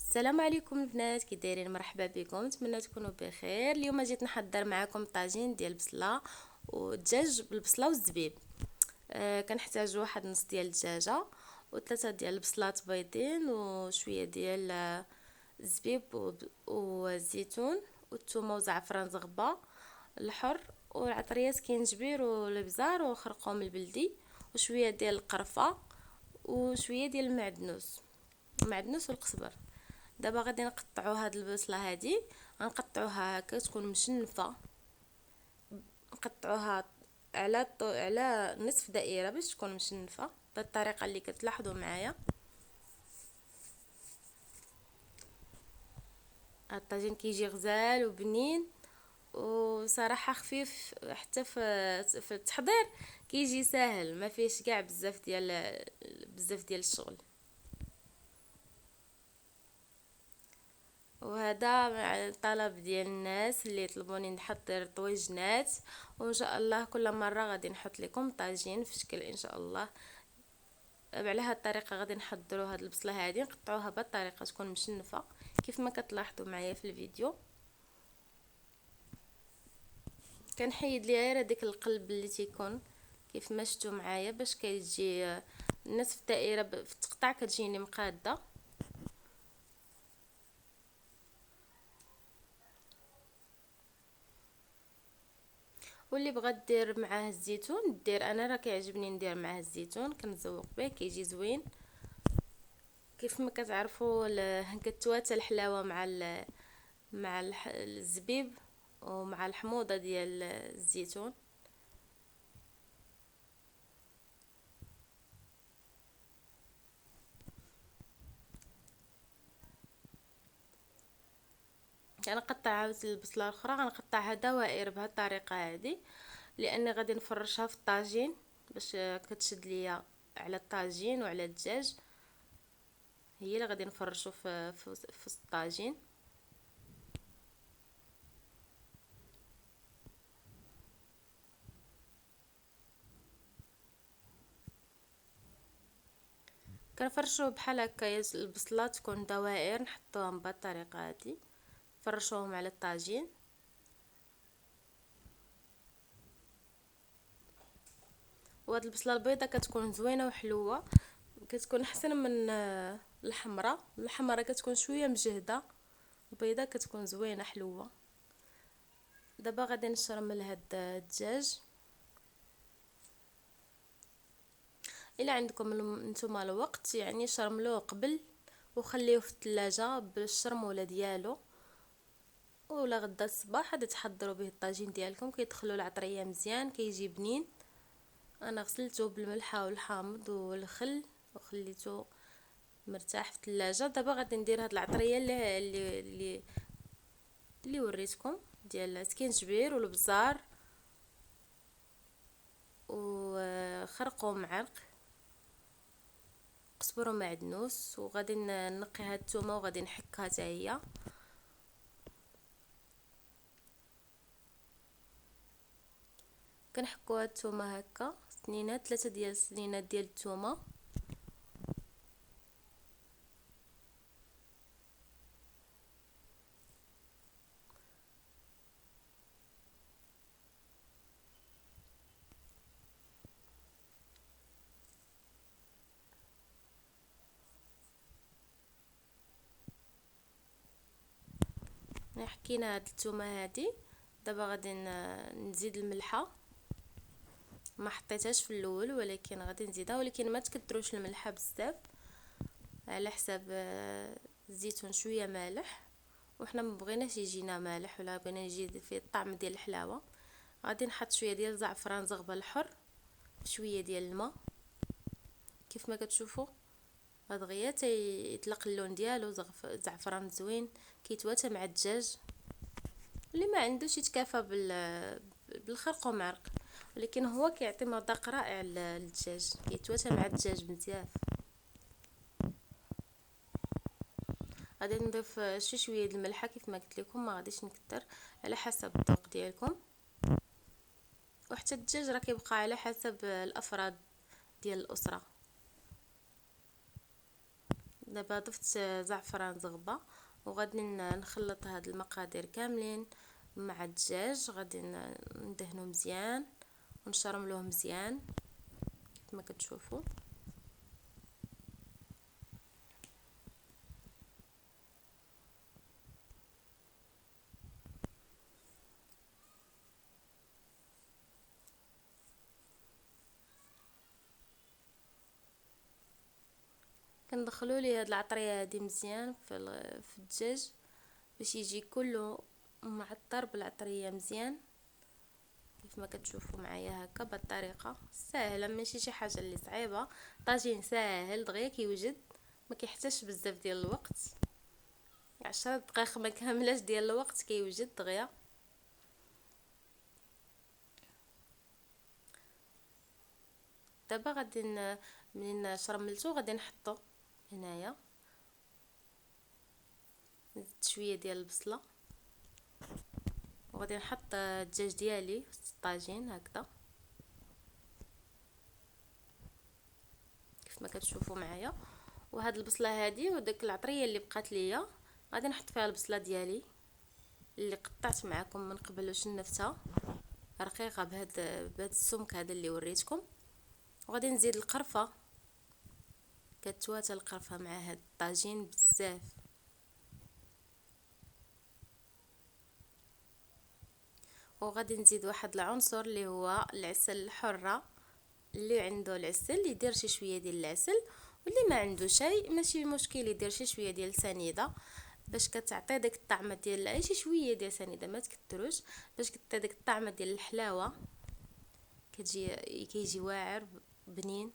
السلام عليكم البنات، كي دايرين؟ مرحبا بكم، نتمنى تكونوا بخير. اليوم جيت نحضر معكم طاجين ديال البصله والدجاج بالبصله والزبيب. كنحتاج واحد نص ديال الدجاجه وثلاثه ديال البصلات بيضين وشويه ديال الزبيب والزيتون والثومه وزعفران زغبه الحر والعطريات كينجبير والابزار وخرقوم البلدي وشويه ديال القرفه وشويه ديال المعدنوس والقزبر. دابا غادي نقطعوا هاد البصله هادي، غنقطعوها هكا تكون مشنفه، نقطعوها على نصف دائره باش تكون مشنفه بالطريقه اللي كتلاحظوا معايا. الطاجين كيجي غزال وبنين وصراحه خفيف، حتى في التحضير كيجي ساهل، ما فيهش كاع بزاف ديال الشغل. وهذا مع الطلب ديال الناس اللي يطلبوني نحضر طويجنات، وان شاء الله كل مره غادي نحط لكم طاجين في شكل ان شاء الله. على هاد الطريقه غادي نحضروا هاد البصله هادي، نقطعوها بالطريقه تكون مشنفه كيف ما كتلاحظوا معايا في الفيديو. كنحيد ليها غير هذيك القلب اللي تيكون كيف ما شفتوا معايا، باش كيجي نصف دائره في التقطاع كتجيني مقاده. واللي بغى دير معاه الزيتون دير، انا راه كيعجبني ندير معاه الزيتون، كنزوق به كيجي زوين. كيف ما كتعرفوا كتواتى الحلاوه مع الزبيب ومع الحموضه ديال الزيتون. كنقطع البصله الاخرى، غنقطعها دوائر بهذه الطريقه هذه، لاني غادي نفرشها في الطاجين باش كتشد ليا على الطاجين وعلى الدجاج. هي اللي غادي نفرشوا في الطاجين. كنفرشوه بحال هكا، البصله تكون دوائر نحطوهم بهذه الطريقه هذه، فرشوهم على الطاجين. وهاد البصله البيضاء كتكون زوينه وحلوه، كتكون احسن من الحمراء كتكون شويه مجهده، البيضاء كتكون زوينه حلوه. دابا غادي نشرمل هاد الدجاج. الا عندكم نتوما الوقت يعني شرملوه قبل وخليوه في الثلاجه بالشرموله ديالو، ولا غدا الصباح غادي تحضروا به الطاجين ديالكم، كيدخلوا العطريه مزيان كيجي بنين. انا غسلته بالملحه والحامض والخل وخليته مرتاح في الثلاجه. دابا غادي ندير هاد العطريه اللي وريتكم ديال السكينجبير والبزار وخرقوم معلق قزبر ومعدنوس، وغادي نقي هاد الثومه وغادي نحكها حتى هي. كنحكو هاد الثومه هكا سنينات، 3 ديال السنينات ديال الثومه. حكينا هاد الثومه هادي. دابا غادي نزيد الملحه، ما حطيتهاش في الاول ولكن غادي نزيدها، ولكن ما تكثروش الملحه بزاف على حساب الزيتون شويه مالح، وحنا ما بغيناش يجينا مالح ولا بغينا يجي فيه الطعم ديال الحلاوه. غادي نحط شويه ديال زعفران زغبه الحر، شويه ديال الماء. كيف ما كتشوفوا هاد غيا يطلق اللون ديالو، زعفران زوين كيتواتى مع الدجاج. اللي ما عندوش يتكافى بالخرق ومعرق، ولكن هو كيعطي مذاق رائع للدجاج، كيتواتى مع الدجاج مزيان. غادي نضيف شويه د الملحه كيف ما قلت لكم، ما غاديش نكتر، على حسب الذوق ديالكم. وحتى الدجاج راه كيبقى على حسب الافراد ديال الاسره. دابا ضفت زعفران زغبه، وغادي نخلط هاد المقادير كاملين مع الدجاج. غادي ندهنو مزيان ونشرملوه مزيان كما كتشوفوا. كندخلوا ليه هاد العطريه هادي مزيان في الدجاج باش يجي كله معطر بالعطريه مزيان كيف ما كتشوفوا معايا هكا. بالطريقه سهله، ماشي شي حاجه اللي صعيبه. طاجين ساهل دغيا كيوجد، ما كيحتاجش بزاف ديال الوقت، 10 دقائق ما كاملاش ديال الوقت كيوجد دغيا. دابا غادي منين شرملتو غادي نحطو هنايا. زدت شويه ديال البصله وغادي نحط الدجاج ديالي في الطاجين هكذا كيف ما كتشوفوا معايا. وهاد البصله هادي وداك العطريه اللي بقات ليا غادي نحط فيها البصله ديالي اللي قطعت معكم من قبل وشنفتها رقيقه بهاد السمك هذا اللي وريتكم. وغادي نزيد القرفه، كتواتى القرفه مع هاد الطاجين بزاف. وغادي نزيد واحد العنصر اللي هو العسل الحره، اللي عنده العسل يدير شي شويه ديال العسل، واللي ما عنده شيء ماشي مشكل يدير شي شويه ديال سنيده باش كتعطي داك الطعم ديال شي شويه ديال سنيده ما تكتروش باش كتعطي داك الطعم ديال الحلاوه كيجي واعر بنين.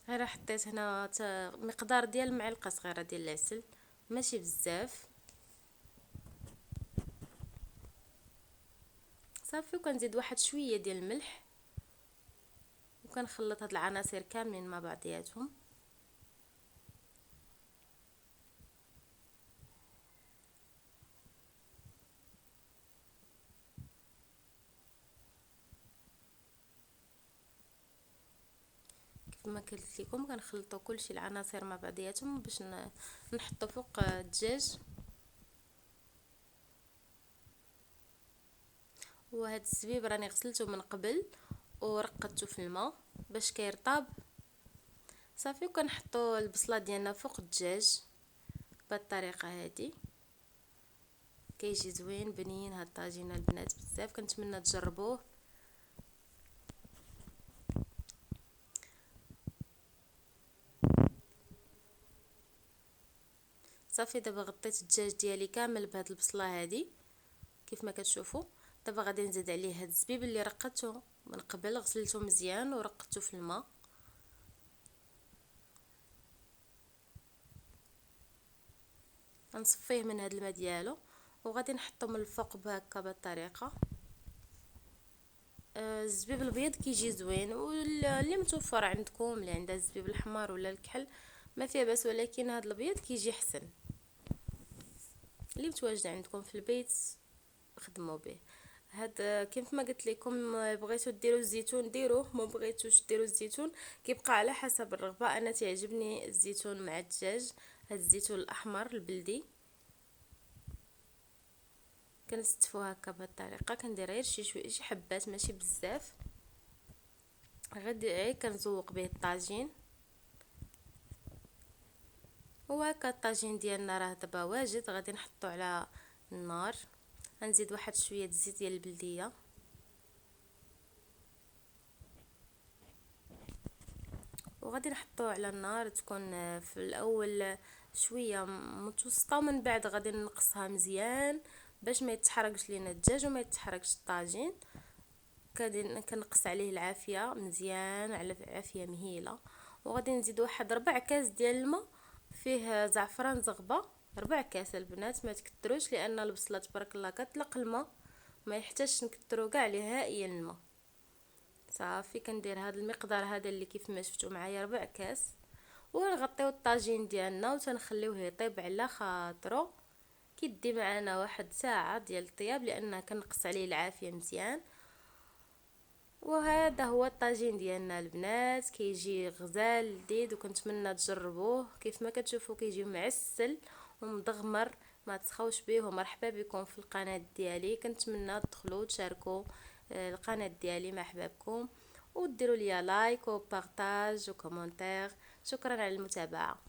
غير حطيت هنا مقدار ديال معلقه صغيره ديال العسل ماشي بزاف صافي. وكنزيد واحد شويه ديال الملح وكنخلط هاد العناصر كاملين مع بعضياتهم. كما قلت لكم كنخلطوا كلشي العناصر مع بعضياتهم باش نحطوا فوق الدجاج. وهاد الزبيب راني غسلته من قبل ورقدته في الماء باش كيرطب صافي. وكنحطوا البصله ديالنا فوق الدجاج بالطريقه هذه كيجي زوين بنين هاد الطاجين البنات بزاف. كنتمنى تجربوه. صافي دابا غطيت الدجاج ديالي كامل بهاد البصله هذه كيف ما كتشوفوا. دابا غادي نزيد عليه هاد الزبيب اللي رقدته من قبل، غسلته مزيان ورقدته في الماء. غنصفيه من هاد الماء ديالو وغادي نحطو من الفوق بهكا بالطريقه. الزبيب الابيض كيجي زوين، واللي متوفر عندكم اللي عنده الزبيب الاحمر ولا الكحل ما فيها باس، ولكن هذا الابيض كيجي احسن. اللي متواجد عندكم في البيت خدموا به. هاد كيف ما قلت لكم بغيتو ديروا الزيتون ديروه، ما بغيتوش ديروا الزيتون كيبقى على حسب الرغبه. انا تعجبني الزيتون مع الدجاج، هاد الزيتون الاحمر البلدي كنستفو هكا بهالطريقه. كندير غير شي حبات ماشي بزاف، غير كنزوق به الطاجين. وهكا الطاجين ديالنا راه دابا واجد. غادي نحطو على النار، غنزيد واحد شويه الزيت ديال البلديه وغادي نحطوه على النار تكون في الاول شويه متوسطه، ومن بعد غادي نقصها مزيان باش ما يتحرقش لينا الدجاج وما يتحرقش الطاجين. كنقص عليه العافيه مزيان على عافيه مهيله. وغادي نزيد واحد 4 كاس ديال الماء فيه زعفران زغبه، 4 كاس البنات ما تكتروش لان البصله تبارك الله كتلق الماء، ما يحتاجش نكتروا كاع نهائيا الماء. صافي كندير هذا المقدار هذا اللي كيف ما شفتوا معايا 4 كاس. ونغطيو الطاجين ديالنا وتنخليوه يطيب على خاطرو. كيدي معنا واحد ساعه ديال الطياب لان كنقص عليه العافيه مزيان. وهذا هو الطاجين ديالنا البنات، كيجي غزال لذيذ وكنتمنى تجربوه. كيف ما كتشوفوا كيجي معسل ومدغمر، ما تسخوش به. ومرحبا بكم في القناه ديالي، كنتمنى تدخلوا وتشاركوا القناه ديالي مع احبابكم، وديروا لي لايك وبارطاج وكومنتير. شكرا على المتابعه.